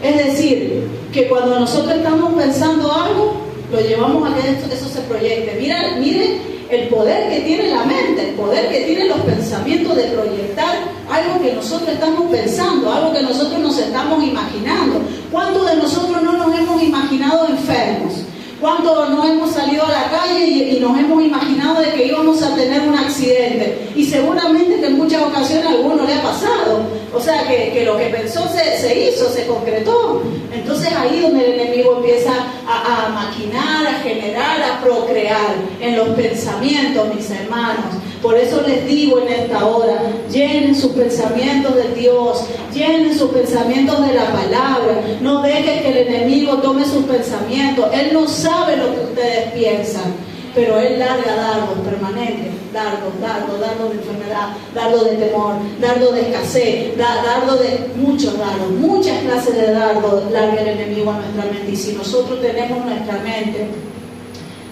Speaker 1: Es decir, que cuando nosotros estamos pensando algo, lo llevamos a que eso se proyecte. Miren el poder que tiene la mente, el poder que tienen los pensamientos de proyectar algo que nosotros estamos pensando, algo que nosotros nos estamos imaginando. ¿Cuántos de nosotros no nos hemos imaginado enfermos? ¿Cuántos no hemos salido a la calle y nos hemos imaginado de que íbamos a tener un accidente? Y seguramente que en muchas ocasiones a alguno le ha pasado. O sea, que lo que pensó se hizo, se concretó. Entonces ahí donde el enemigo empieza a maquinar, a generar, a procrear en los pensamientos, mis hermanos. Por eso les digo en esta hora, llenen sus pensamientos de Dios, llenen sus pensamientos de la palabra. No dejen que el enemigo tome sus pensamientos. Él no sabe lo que ustedes piensan, pero él larga dardos permanentes, dardos de enfermedad, dardos de temor, dardos de escasez, dardos de muchos dardos, muchas clases de dardos larga el enemigo a nuestra mente. Y si nosotros tenemos nuestra mente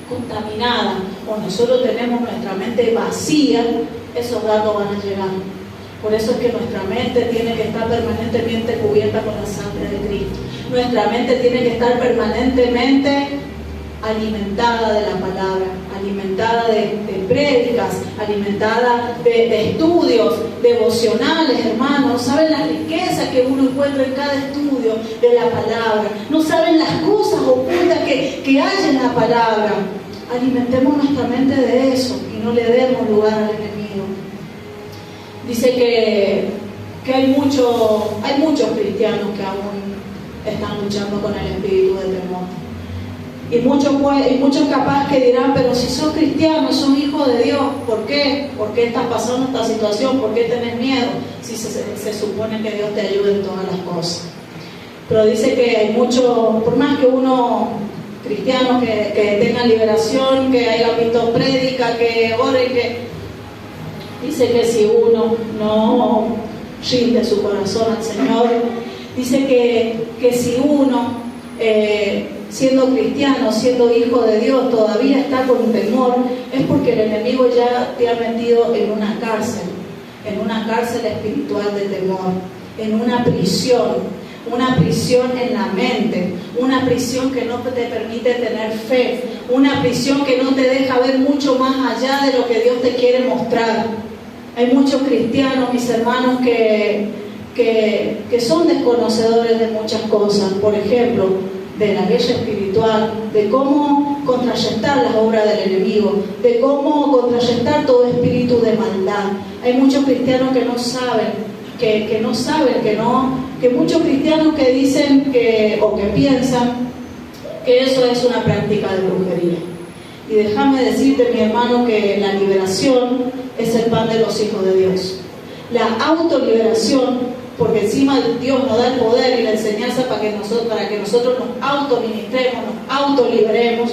Speaker 1: contaminada o nosotros tenemos nuestra mente vacía, esos dardos van a llegar. Por eso es que nuestra mente tiene que estar permanentemente cubierta con la sangre de Cristo. Nuestra mente tiene que estar permanentemente alimentada de la palabra, alimentada de prédicas, alimentada de estudios devocionales, hermanos. ¿Saben la riqueza que uno encuentra en cada estudio de la palabra? No saben las cosas ocultas que hay en la palabra. Alimentemos nuestra mente de eso y no le demos lugar al enemigo. Dice que hay muchos cristianos que aún están luchando con el espíritu de temor. Y muchos capaz que dirán, pero si sos cristiano, sos hijo de Dios, ¿por qué? ¿Por qué estás pasando esta situación? ¿Por qué tenés miedo? Si se supone que Dios te ayude en todas las cosas. Pero dice que hay muchos, por más que uno, cristianos que tengan liberación, que hayan visto prédica, que oren, dice que si uno no rinde su corazón al Señor, dice que si uno siendo cristiano, siendo hijo de Dios, todavía está con temor, es porque el enemigo ya te ha metido en una cárcel espiritual de temor, en una prisión en la mente, una prisión que no te permite tener fe, una prisión que no te deja ver mucho más allá de lo que Dios te quiere mostrar. Hay muchos cristianos, mis hermanos, que son desconocedores de muchas cosas, por ejemplo, de la guerra espiritual, de cómo contrarrestar las obras del enemigo, de cómo contrarrestar todo espíritu de maldad. Hay muchos cristianos que no saben, que muchos cristianos que dicen o que piensan que eso es una práctica de brujería. Y déjame decirte, mi hermano, que la liberación es el pan de los hijos de Dios. La autoliberación, porque encima Dios nos da el poder y la enseñanza para que nosotros nos autoministremos, nos autoliberemos.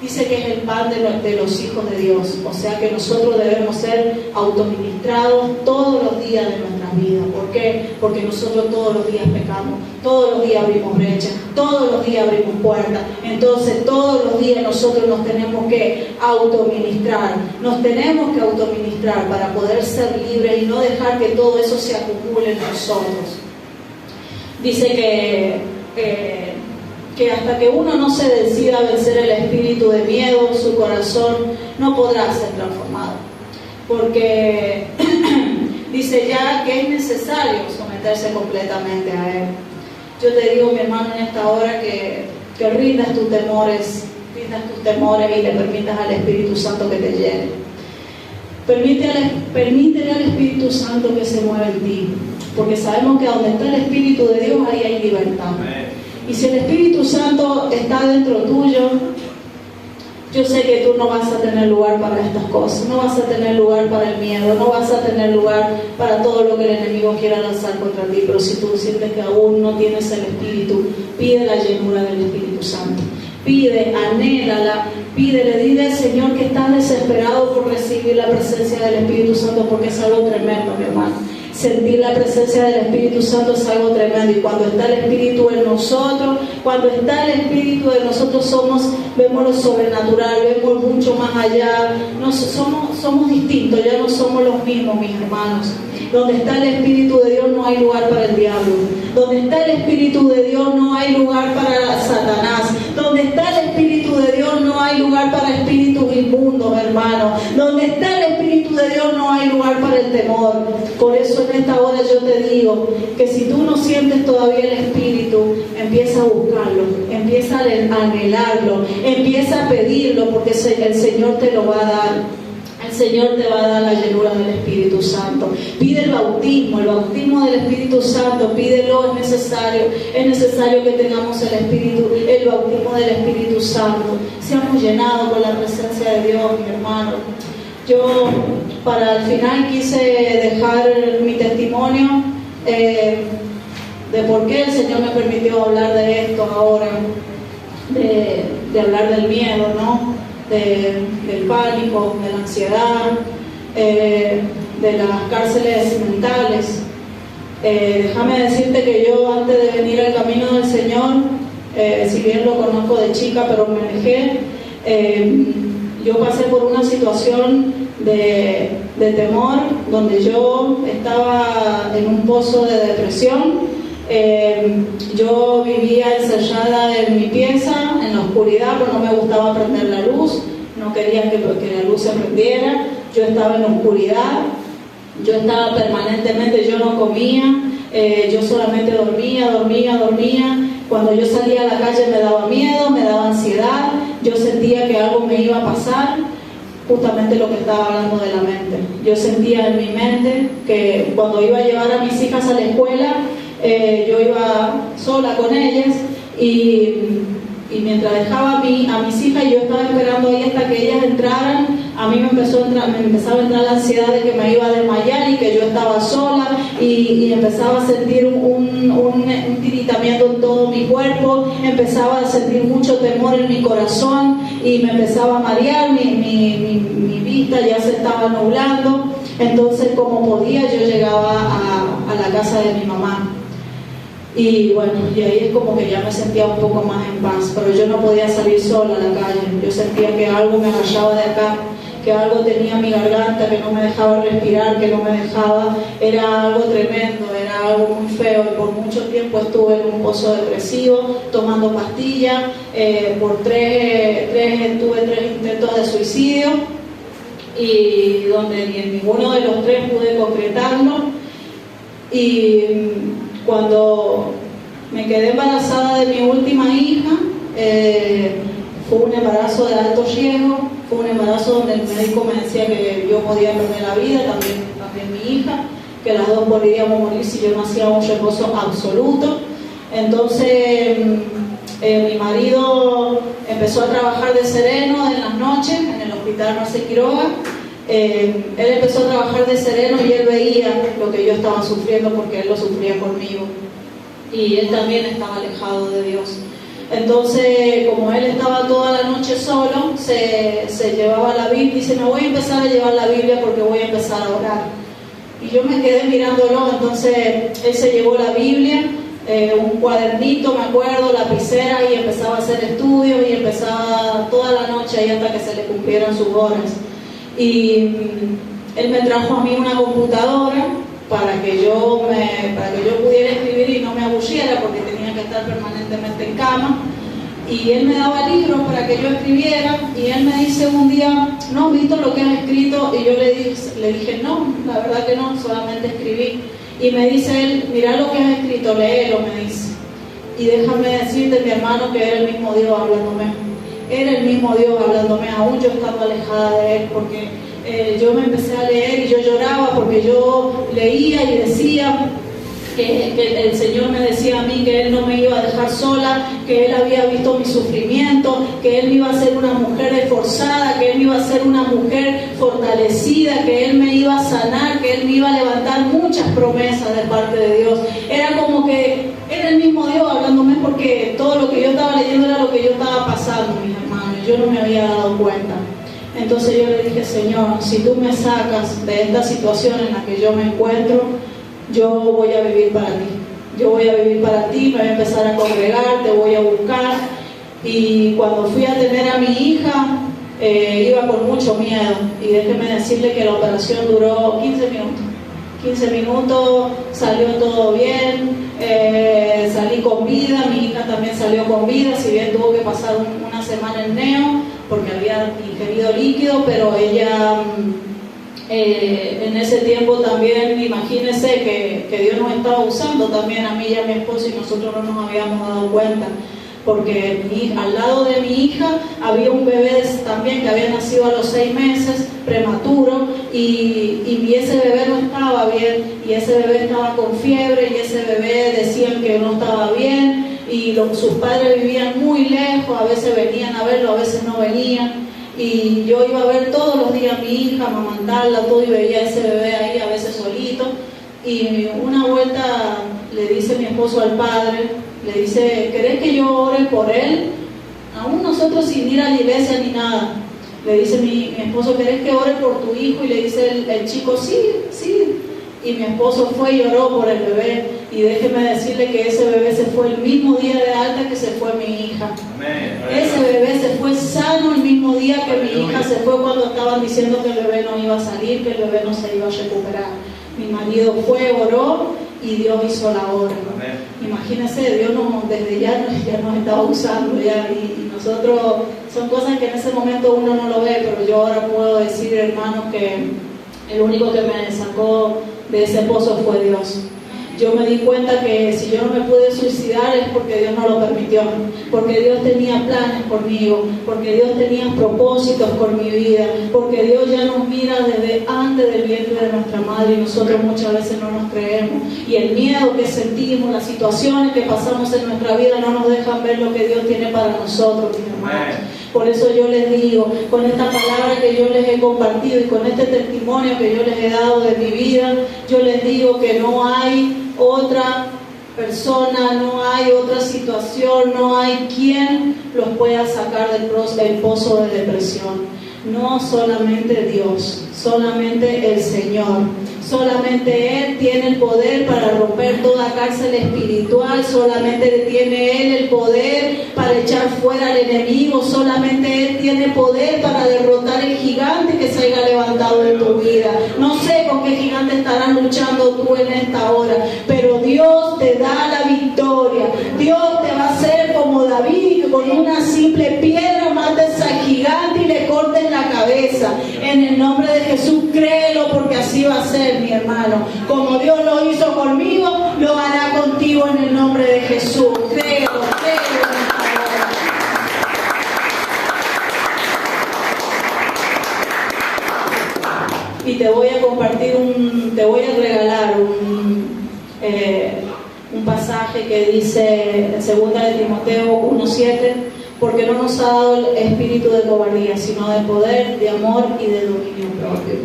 Speaker 1: dice que es el pan de los hijos de Dios. O sea que nosotros debemos ser autoministrados todos los días de nuestra vida. ¿Por qué? Porque nosotros todos los días pecamos, todos los días abrimos brechas, todos los días abrimos puertas. Entonces todos los días nosotros nos tenemos que autoministrar, para poder ser libres y no dejar que todo eso se acumule en nosotros. Dice que hasta que uno no se decida a vencer el espíritu de miedo, su corazón no podrá ser transformado. Porque dice ya que es necesario someterse completamente a Él. Yo te digo, mi hermano, en esta hora que rindas tus temores y le permitas al Espíritu Santo que te llene. Permítele al Espíritu Santo que se mueva en ti, porque sabemos que donde está el Espíritu de Dios, ahí hay libertad. Y si el Espíritu Santo está dentro tuyo, yo sé que tú no vas a tener lugar para estas cosas, no vas a tener lugar para el miedo, no vas a tener lugar para todo lo que el enemigo quiera lanzar contra ti. Pero si tú sientes que aún no tienes el Espíritu, pide la llenura del Espíritu Santo. Pide, anhélala, pídele, dile al Señor que estás desesperado por recibir la presencia del Espíritu Santo, porque es algo tremendo, mi hermano. Sentir la presencia del Espíritu Santo es algo tremendo. Y cuando está el Espíritu en nosotros, vemos lo sobrenatural, vemos mucho más allá. Somos distintos, ya no somos los mismos, mis hermanos. Donde está el Espíritu de Dios no hay lugar para el diablo. Donde está el Espíritu de Dios no hay lugar para Satanás. Donde está el Espíritu de Dios no hay lugar para espíritus inmundos, hermano. Donde está el Espíritu de Dios no hay lugar para el temor. Por eso en esta hora yo te digo que si tú no sientes todavía el Espíritu, empieza a buscarlo, empieza a anhelarlo, empieza a pedirlo, porque el Señor te lo va a dar. El Señor te va a dar la llenura del Espíritu Santo. Pide el bautismo del Espíritu Santo, pídelo, es necesario que tengamos el bautismo del Espíritu Santo. Seamos llenados con la presencia de Dios, mi hermano. Yo para el final quise dejar mi testimonio de por qué el Señor me permitió hablar de esto ahora, de hablar del miedo, ¿no? Del pánico, de la ansiedad, de las cárceles mentales. Déjame decirte que yo, antes de venir al camino del Señor, si bien lo conozco de chica, pero me alejé, yo pasé por una situación de temor, donde yo estaba en un pozo de depresión. Yo vivía encerrada en mi pieza, en la oscuridad, pero no me gustaba prender la luz, no quería que la luz se prendiera. Yo estaba en la oscuridad, yo estaba permanentemente, yo no comía, yo solamente dormía. Cuando yo salía a la calle me daba miedo, me daba ansiedad, yo sentía que algo me iba a pasar. Justamente lo que estaba hablando de la mente. Yo sentía en mi mente que cuando iba a llevar a mis hijas a la escuela, yo iba sola con ellas y mientras dejaba a mis hijas, yo estaba esperando ahí hasta que ellas entraran. A mí me empezaba a entrar la ansiedad de que me iba a desmayar y que yo estaba sola, y empezaba a sentir un tiritamiento en todo mi cuerpo, empezaba a sentir mucho temor en mi corazón y me empezaba a marear, mi vista ya se estaba nublando. Entonces, como podía, yo llegaba a la casa de mi mamá. Y bueno, y ahí es como que ya me sentía un poco más en paz, pero yo no podía salir sola a la calle. Yo sentía que algo me agarraba de acá, que algo tenía mi garganta, que no me dejaba respirar, que no me dejaba. Era algo tremendo, era algo muy feo, y por mucho tiempo estuve en un pozo depresivo, tomando pastillas. Tuve 3 intentos de suicidio, y donde ni en ninguno de los 3 pude concretarlo. Y cuando me quedé embarazada de mi última hija, fue un embarazo de alto riesgo, fue un embarazo donde el médico me decía que yo podía perder la vida, también mi hija, que las dos podríamos morir si yo no hacía un reposo absoluto. Entonces mi marido empezó a trabajar de sereno en las noches en el hospital Marcel Quiroga. Él empezó a trabajar de sereno y él veía lo que yo estaba sufriendo, porque él lo sufría conmigo, y él también estaba alejado de Dios. Entonces, como él estaba toda la noche solo, se llevaba la Biblia y dice, me voy a empezar a llevar la Biblia porque voy a empezar a orar. Y yo me quedé mirándolo. Entonces él se llevó la Biblia, un cuadernito, me acuerdo, lapicera, y empezaba a hacer estudios y empezaba toda la noche ahí hasta que se le cumplieran sus horas. Y él me trajo a mí una computadora para que yo pudiera escribir y no me aburriera, porque tenía que estar permanentemente en cama. Y él me daba libros para que yo escribiera, y él me dice un día, ¿no has visto lo que has escrito? Y yo le dije, no, la verdad que no, solamente escribí. Y me dice él, mira lo que has escrito, léelo, me dice. Y déjame decirte, mi hermano, que era el mismo Dios hablándome. Era el mismo Dios hablándome, aún yo estando alejada de él, porque yo me empecé a leer y yo lloraba, porque yo leía y decía que el Señor me decía a mí que Él no me iba a dejar sola, que Él había visto mi sufrimiento, que Él me iba a ser una mujer esforzada, que Él me iba a ser una mujer fortalecida, que Él me iba a sanar, que Él me iba a levantar muchas promesas de parte de Dios. Era como que era el mismo Dios hablándome, porque todo lo que yo estaba leyendo era lo que yo estaba pasando, mis hermanos. Yo no me había dado cuenta. Entonces yo le dije, Señor, si tú me sacas de esta situación en la que yo me encuentro, yo voy a vivir para ti. Yo voy a vivir para ti, me voy a empezar a congregar, te voy a buscar. Y cuando fui a tener a mi hija, iba con mucho miedo. Y déjeme decirle que la operación duró 15 minutos. 15 minutos, salió todo bien, salí con vida, mi hija también salió con vida, si bien tuvo que pasar una semana en neo, porque había ingerido líquido, pero ella... en ese tiempo también, imagínense que Dios nos estaba usando también a mí y a mi esposo, y nosotros no nos habíamos dado cuenta, porque al lado de mi hija había un bebé también que había nacido a los 6 meses, prematuro, y ese bebé no estaba bien, y ese bebé estaba con fiebre, y ese bebé decían que no estaba bien, y sus padres vivían muy lejos, a veces venían a verlo, a veces no venían. Y yo iba a ver todos los días a mi hija, amamantarla, todo, y veía a ese bebé ahí, a veces solito. Y una vuelta le dice mi esposo al padre, le dice, ¿querés que yo ore por él? Aún nosotros sin ir a la iglesia ni nada. Le dice mi esposo, ¿querés que ore por tu hijo? Y le dice el chico, sí. Y mi esposo fue y oró por el bebé. Y déjeme decirle que ese bebé se fue el mismo día de alta que se fue mi hija. Amén. Ese bebé se fue sano el mismo día que mi hija se fue, cuando estaban diciendo que el bebé no iba a salir, que el bebé no se iba a recuperar. Mi marido fue, oró, y Dios hizo la obra. Imagínense, Dios desde ya nos estaba usando ya, y nosotros, son cosas que en ese momento uno no lo ve, pero yo ahora puedo decir, hermanos, que el único que me sacó de ese pozo fue Dios. Yo me di cuenta que si yo no me pude suicidar es porque Dios no lo permitió, porque Dios tenía planes conmigo, porque Dios tenía propósitos por mi vida, porque Dios ya nos mira desde antes del vientre de nuestra madre, y nosotros muchas veces no nos creemos, y el miedo que sentimos, las situaciones que pasamos en nuestra vida no nos dejan ver lo que Dios tiene para nosotros, mis hermanos. Por eso yo les digo, con esta palabra que yo les he compartido y con este testimonio que yo les he dado de mi vida, yo les digo que no hay otra persona, no hay otra situación, no hay quien los pueda sacar del pozo de depresión. No solamente Dios, solamente el Señor. Solamente Él tiene el poder para romper toda cárcel espiritual. Solamente tiene Él el poder para echar fuera al enemigo. Solamente Él tiene poder para derrotar el gigante que se haya levantado en tu vida. No sé con qué gigante estarás luchando tú en esta hora, pero Dios te da la victoria. Dios te va a hacer como David, que con una simple piedra mates al gigante y le cortes la cabeza. En el nombre de Jesús, créelo, porque así va a ser, mi hermano. Como Dios lo hizo conmigo, lo hará contigo en el nombre de Jesús. Créelo. Y te voy a compartir te voy a regalar un pasaje que dice en 2 de Timoteo 1:7, porque no nos ha dado el espíritu de cobardía, sino de poder, de amor y de dominio propio.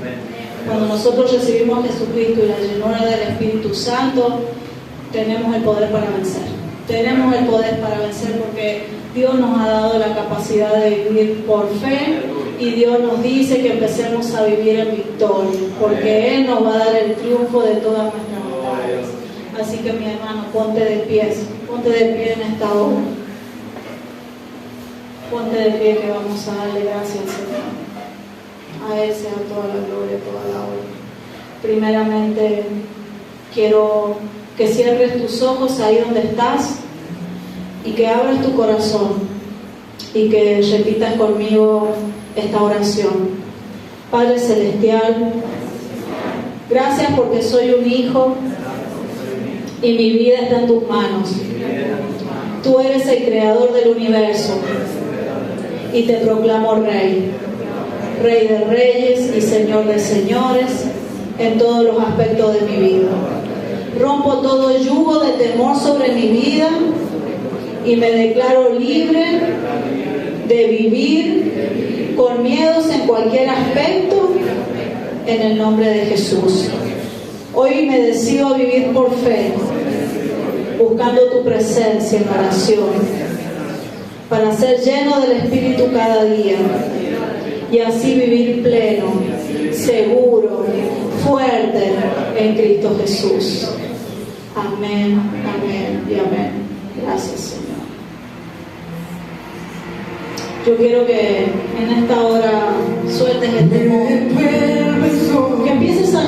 Speaker 1: Cuando nosotros recibimos a Jesucristo y la llenura del Espíritu Santo, tenemos el poder para vencer. Tenemos el poder para vencer porque Dios nos ha dado la capacidad de vivir por fe y Dios nos dice que empecemos a vivir en victoria porque Él nos va a dar el triunfo de todas nuestras batallas. Así que mi hermano, ponte de pie en esta hora. Ponte de pie que vamos a darle gracias al Señor. A Él sea toda la gloria, toda la honra. Primeramente, quiero que cierres tus ojos ahí donde estás y que abras tu corazón y que repitas conmigo esta oración. Padre Celestial, gracias porque soy un hijo y mi vida está en tus manos. Tú eres el creador del universo y te proclamo Rey, Rey de reyes y Señor de señores en todos los aspectos de mi vida. Rompo todo yugo de temor sobre mi vida y me declaro libre de vivir con miedos en cualquier aspecto en el nombre de Jesús. Hoy me decido a vivir por fe, buscando tu presencia en oración, para ser lleno del Espíritu cada día y así vivir pleno, seguro, fuerte en Cristo Jesús. Amén, amén y amén. Gracias, Señor. Yo quiero que en esta hora sueltes el temor, que empieces a